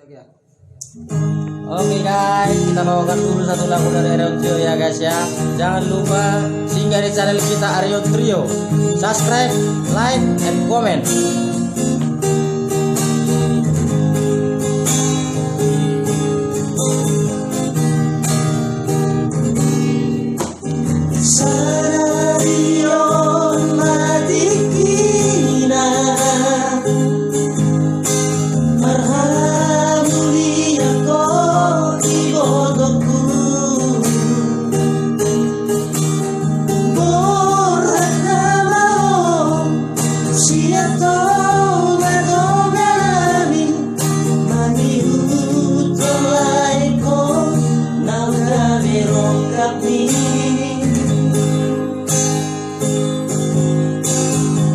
Oke guys, kita bawakan dulu satu lagu dari Aryo Trio ya guys ya. Jangan lupa singgah di channel kita Aryo Trio. Subscribe, like, and comment.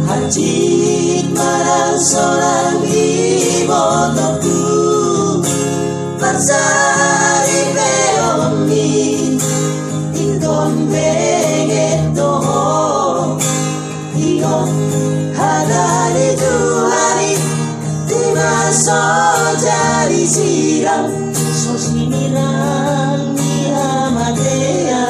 Hajit marang seorang ibotoku Parsari peomi Indon bengeto Iyo hadari Tuhani Dimaso jari siram Sosinirang ihamatea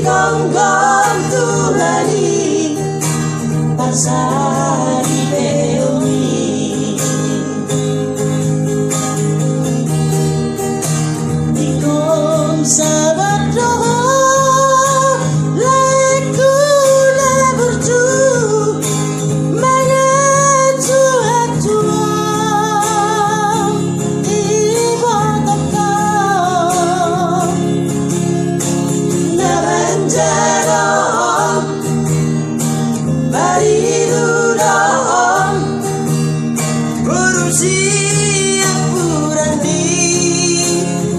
Gonggong Tuhani Parsari peomi Dikom sahabat doa Laiku na berju Mengaju hatuan Ibu tokong Naranjarong Barirudong Berusia purani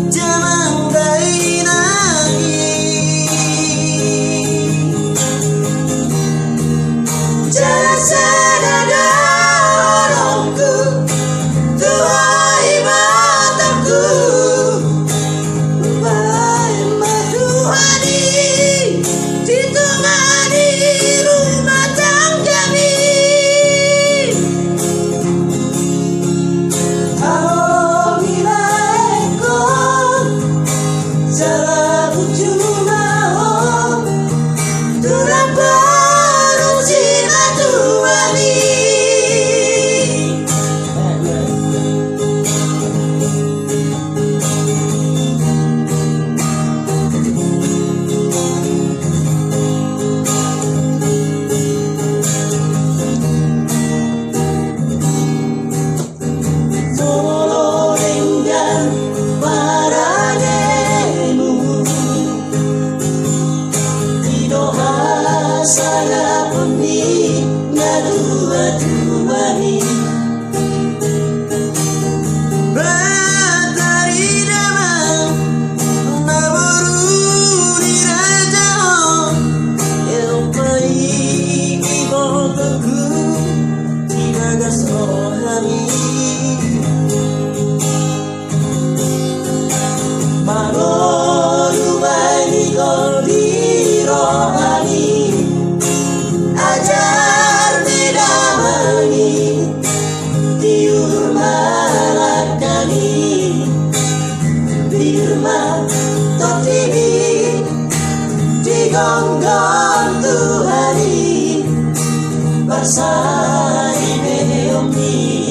Jamang dainagi Jasa dadarongku Tuai mataku Baik Tuhani ditemani rumah tangga kami. Kalau milaikum salah cuma turap baru batu kami. Saya puni ngadua-duani Batari damang Naboru di raja Elpai ibotoku Tiga sohani Manoru baini goli rohani Ajar didamangi Tiur malakani Birma totibi Digonggong Tuhani Parsari peomi